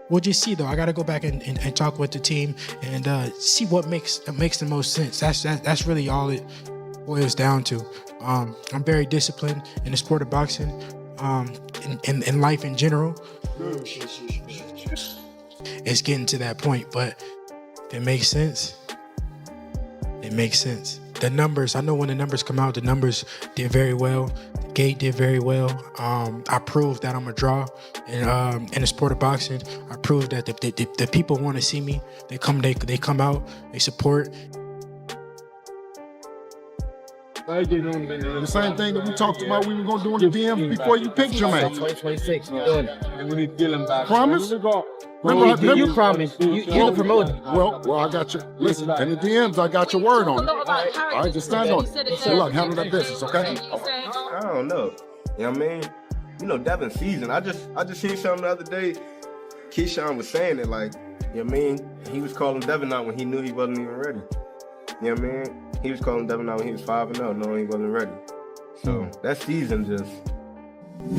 we'll just see though. I got to go back and talk with the team and see what makes the most sense. That's really all it boils down to. I'm very disciplined in the sport of boxing, in life in general. It's getting to that point, but if it makes sense, it makes sense. The numbers, I know when the numbers come out, the numbers did very well. The gate did very well. I proved that I'm a draw in the sport of boxing. I proved that the people want to see me. They come out, they support. The same thing that we talked about we were going to do in the DMs before you picked your man. 2026, you're doing it. Promise? Remember, you promised. You're the promoter. Well, I got you. Listen, in the DMs, I got your word on it. All right, just stand on it. So look, handle that business, okay? I don't know. You know what I mean? You know, Devin's season. I just seen something the other day. Keyshawn was saying it like, you know what I mean? He was calling Devin out when he knew he wasn't even ready. You know what I mean? He was calling Devin out when he was 5-0, knowing he wasn't ready. So that season just...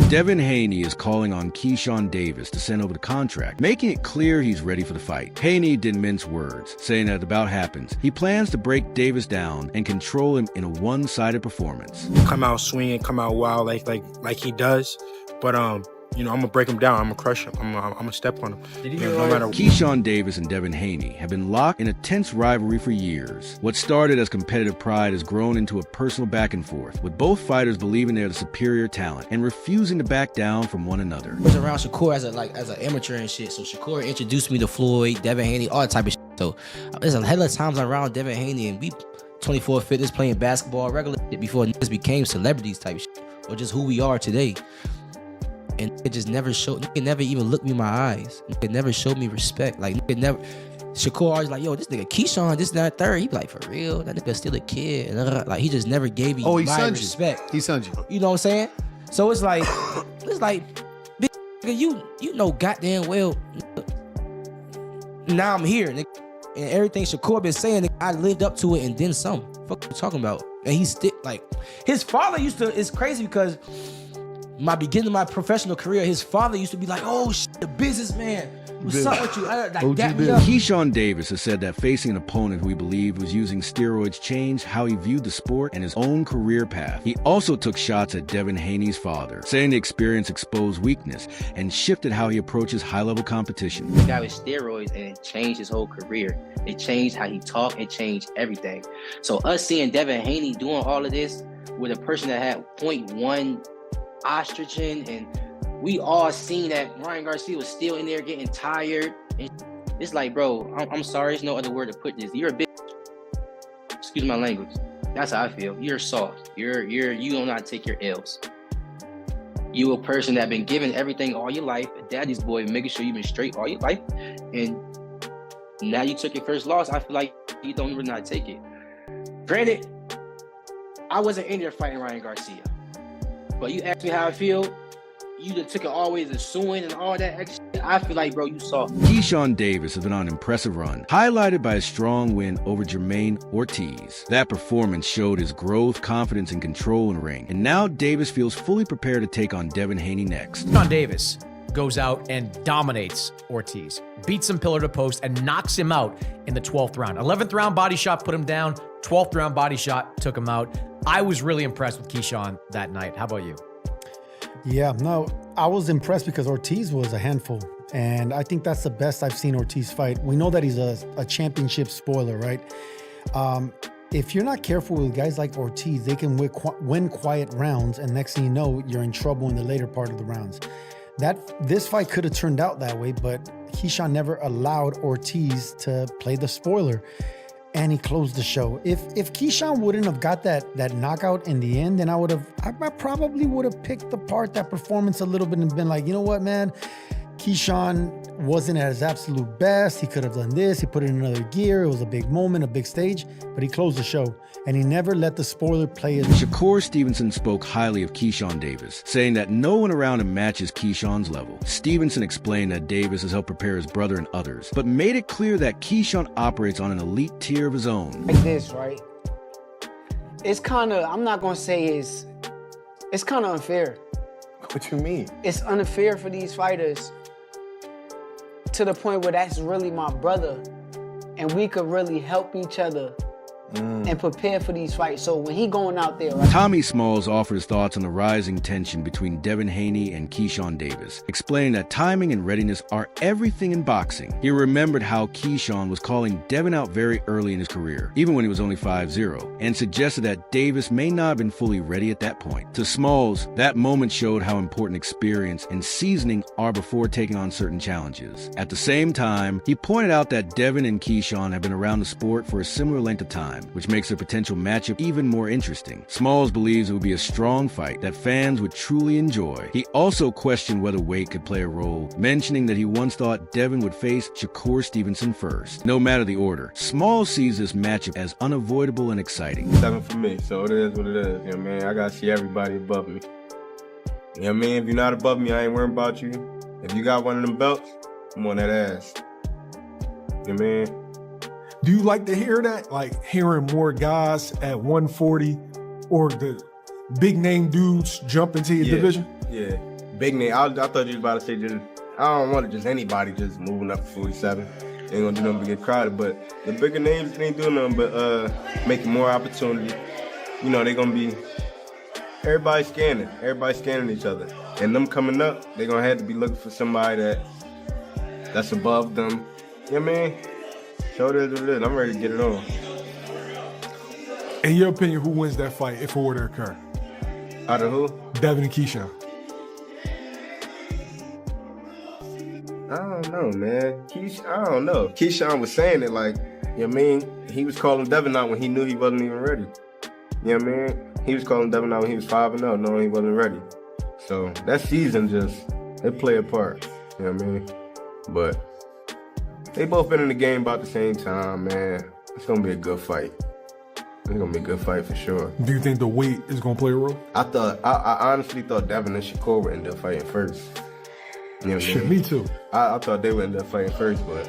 Devin Haney is calling on Keyshawn Davis to send over the contract, making it clear he's ready for the fight. Haney didn't mince words, saying that if the bout happens, he plans to break Davis down and control him in a one-sided performance. Come out swinging, come out wild like he does, but you know, I'm gonna break him down. I'm gonna crush him. I'm gonna step on him. No matter. Keyshawn Davis and Devin Haney have been locked in a tense rivalry for years. What started as competitive pride has grown into a personal back and forth, with both fighters believing they're the superior talent and refusing to back down from one another. I was around Shakur as an amateur and shit. So Shakur introduced me to Floyd, Devin Haney, all that type of shit. So there's a hell of times around Devin Haney, and we 24 fitness playing basketball, regular shit before niggas became celebrities type shit, or just who we are today. And it just never showed. You can never even look me in my eyes. You can never show me respect. Like, it never. Shakur always like, yo, this nigga Keyshawn, this, that, third. He be like, for real? That nigga still a kid. And like, he just never gave me my respect. He sons you. You know what I'm saying? So it's like, big nigga, you know goddamn well. Now I'm here, nigga. And everything Shakur been saying, nigga, I lived up to it and then some. Fuck you talking about? And he still, like, his father used to, it's crazy because my beginning of my professional career, his father used to be like, oh, shit, the businessman. What's up with you? Like, that me up. Keyshawn Davis has said that facing an opponent who he believed was using steroids changed how he viewed the sport and his own career path. He also took shots at Devin Haney's father, saying the experience exposed weakness and shifted how he approaches high-level competition. The guy with steroids, and it changed his whole career. It changed how he talked. It changed everything. So us seeing Devin Haney doing all of this with a person that had 0.1 estrogen, and we all seen that Ryan Garcia was still in there getting tired. And it's like, bro, I'm sorry, there's no other word to put this. You're a bitch. Excuse my language. That's how I feel. You're soft. You don't know how to take your L's. You a person that been given everything all your life, a daddy's boy, making sure you've been straight all your life, and now you took your first loss. I feel like you don't even know how to take it. Granted, I wasn't in there fighting Ryan Garcia, but you asked me how I feel. You just took it always as suing and all that extra shit. I feel like, bro, you soft. Keyshawn Davis has been on an impressive run, highlighted by a strong win over Jermaine Ortiz. That performance showed his growth, confidence, and control in the ring. And now Davis feels fully prepared to take on Devin Haney next. Keyshawn Davis goes out and dominates Ortiz, beats him pillar to post, and knocks him out in the 12th round. 11th round body shot put him down. 12th round body shot took him out. I was really impressed with Keyshawn that night. How about you? Yeah, no, I was impressed because Ortiz was a handful. And I think that's the best I've seen Ortiz fight. We know that he's a championship spoiler, right? If you're not careful with guys like Ortiz, they can win quiet rounds. And next thing you know, you're in trouble in the later part of the rounds. This fight could have turned out that way, but Keyshawn never allowed Ortiz to play the spoiler. And he closed the show. If Keyshawn wouldn't have got that knockout in the end, then I probably would have picked apart that performance a little bit and been like, you know what, man, Keyshawn wasn't at his absolute best. He could have done this. He put it in another gear. It was a big moment, a big stage, but he closed the show. And he never let the spoiler play it. Shakur Stevenson spoke highly of Keyshawn Davis, saying that no one around him matches Keyshawn's level. Stevenson explained that Davis has helped prepare his brother and others, but made it clear that Keyshawn operates on an elite tier of his own. Like this, right? It's kind of, I'm not going to say it's kind of unfair. What you mean? It's unfair for these fighters to the point where that's really my brother, and we could really help each other and prepare for these fights. So when he going out there, right? Tommy Smalls offers thoughts on the rising tension between Devin Haney and Keyshawn Davis, explaining that timing and readiness are everything in boxing. He remembered how Keyshawn was calling Devin out very early in his career, even when he was only 5-0, and suggested that Davis may not have been fully ready at that point. To Smalls, that moment showed how important experience and seasoning are before taking on certain challenges. At the same time, he pointed out that Devin and Keyshawn have been around the sport for a similar length of time, which makes a potential matchup even more interesting. Smalls believes it would be a strong fight that fans would truly enjoy. He also questioned whether weight could play a role, mentioning that he once thought Devin would face Shakur Stevenson first. No matter the order, Smalls sees this matchup as unavoidable and exciting. 7 for me, so it is what it is. You know what I mean? I gotta see everybody above me. You know what I mean? If you're not above me, I ain't worrying about you. If you got one of them belts, I'm on that ass. You know what I mean? Do you like to hear that? Like hearing more guys at 140 or the big name dudes jump into your division? Yeah, big name. I thought you was about to say just, I don't want just anybody just moving up to 47. Ain't gonna do nothing but get crowded, but the bigger names ain't doing nothing but making more opportunity. You know, they gonna be, everybody scanning each other. And them coming up, they gonna have to be looking for somebody that's above them. You know what I mean? Show it what it is. I'm ready to get it on. In your opinion, who wins that fight if it were to occur? Out of who? Devin and Keyshawn. I don't know, man. I don't know. Keyshawn was saying it like, you know what I mean? He was calling Devin out when he knew he wasn't even ready. You know what I mean? He was calling Devin out when he was 5-0, knowing he wasn't ready. So that season it play a part. You know what I mean? But they both been in the game about the same time, man. It's gonna be a good fight. It's gonna be a good fight for sure. Do you think the weight is gonna play a role? I honestly thought Devin and Shakur would end up fighting first. You know what I mean? Me too. I thought they would end up fighting first, but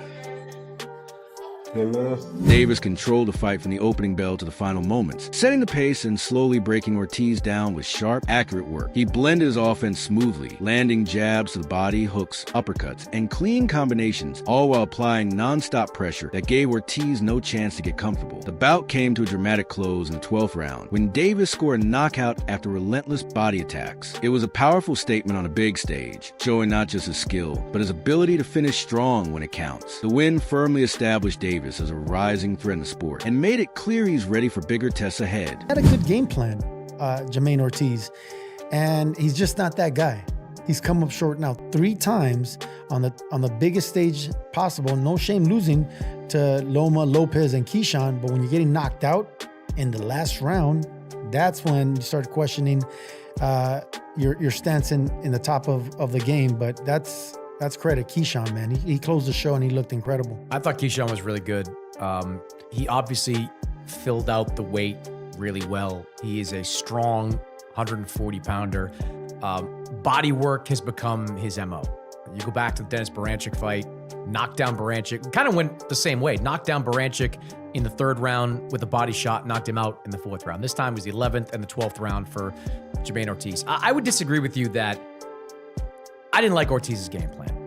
you know what I mean? Davis controlled the fight from the opening bell to the final moments, setting the pace and slowly breaking Ortiz down with sharp, accurate work. He blended his offense smoothly, landing jabs to the body, hooks, uppercuts, and clean combinations, all while applying non-stop pressure that gave Ortiz no chance to get comfortable. The bout came to a dramatic close in the 12th round, when Davis scored a knockout after relentless body attacks. It was a powerful statement on a big stage, showing not just his skill, but his ability to finish strong when it counts. The win firmly established Davis as a rising threat in the sport and made it clear he's ready for bigger tests ahead. Had a good game plan, Jermaine Ortiz, and he's just not that guy. He's come up short now 3 times on the biggest stage possible. No shame losing to Loma, Lopez, and Keyshawn, but when you're getting knocked out in the last round, that's when you start questioning your stance in the top of the game. But that's credit Keyshawn, man. He closed the show and he looked incredible. I thought Keyshawn was really good. He obviously filled out the weight really well. He is a strong 140-pounder. Body work has become his MO. You go back to the Dennis Baranchik fight, knocked down Baranchik, kind of went the same way. Knocked down Baranchik in the 3rd round with a body shot, knocked him out in the 4th round. This time was the 11th and the 12th round for Jermaine Ortiz. I would disagree with you that I didn't like Ortiz's game plan.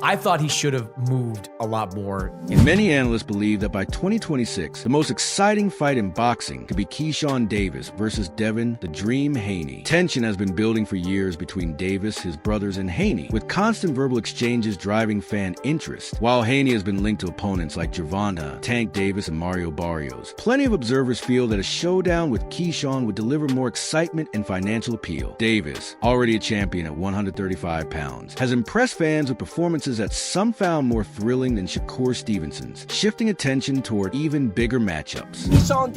I thought he should have moved a lot more. Many analysts believe that by 2026, the most exciting fight in boxing could be Keyshawn Davis versus Devin "The Dream" Haney. Tension has been building for years between Davis, his brothers, and Haney, with constant verbal exchanges driving fan interest. While Haney has been linked to opponents like Gervonta, Tank Davis, and Mario Barrios, plenty of observers feel that a showdown with Keyshawn would deliver more excitement and financial appeal. Davis, already a champion at 135 pounds, has impressed fans with performances that some found more thrilling than Shakur Stevenson's, shifting attention toward even bigger matchups. Keyshawn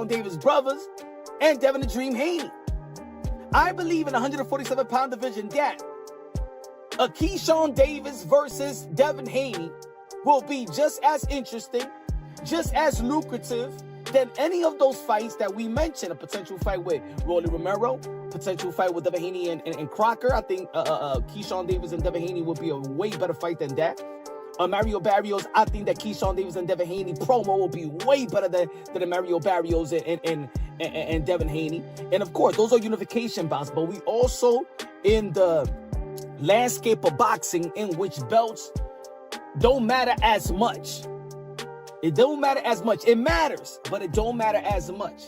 Davis brothers, and Devin "The Dream" Haney. I believe in the 147-pound division that a Keyshawn Davis versus Devin Haney will be just as interesting, just as lucrative than any of those fights that we mentioned. A potential fight with Rolly Romero, potential fight with Devin Haney and Crocker. I think Keyshawn Davis and Devin Haney will be a way better fight than that. Mario Barrios, I think that Keyshawn Davis and Devin Haney promo will be way better than the Mario Barrios and Devin Haney. And of course, those are unification bouts, but we also in the landscape of boxing in which belts don't matter as much. It don't matter as much. It matters, but it don't matter as much.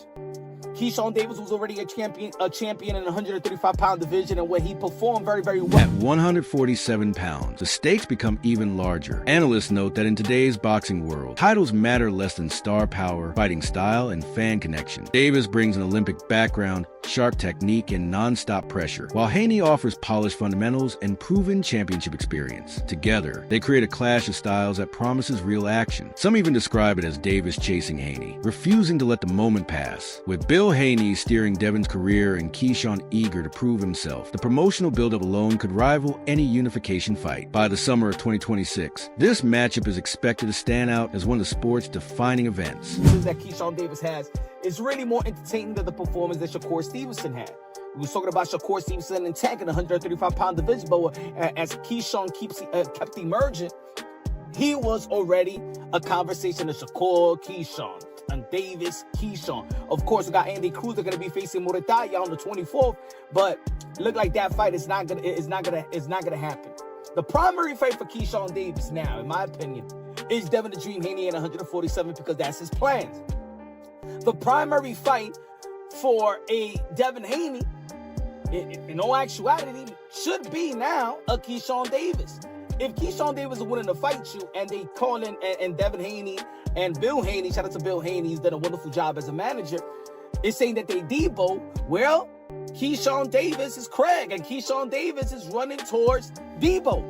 Keyshawn Davis was already a champion in the 135-pound division, and where he performed very, very well. At 147 pounds, the stakes become even larger. Analysts note that in today's boxing world, titles matter less than star power, fighting style, and fan connection. Davis brings an Olympic background, sharp technique, and non-stop pressure, while Haney offers polished fundamentals and proven championship experience. Together, they create a clash of styles that promises real action. Some even describe it as Davis chasing Haney, refusing to let the moment pass. With Bill Haney steering Devin's career and Keyshawn eager to prove himself, the promotional buildup alone could rival any unification fight. By the summer of 2026, this matchup is expected to stand out as one of the sport's defining events. That Keyshawn Davis has is really more entertaining than the performance that Shakur Stevenson had. We were talking about Shakur Stevenson and Tank in the 135-pound division, but as Keyshawn kept emerging, he was already a conversation of Shakur, Keyshawn, and Davis, Keyshawn. Of course, we got Andy Cruz. They're going to be facing Murataya on the 24th, but look like that fight is not gonna happen. The primary fight for Keyshawn Davis now, in my opinion, is Devin the Dream Haney in 147 because that's his plans. The primary fight for a Devin Haney, in all actuality, should be now a Keyshawn Davis. If Keyshawn Davis is willing to fight you and they call in and Devin Haney and Bill Haney, shout out to Bill Haney, he's done a wonderful job as a manager, is saying that they Debo, well, Keyshawn Davis is Craig and Keyshawn Davis is running towards Debo.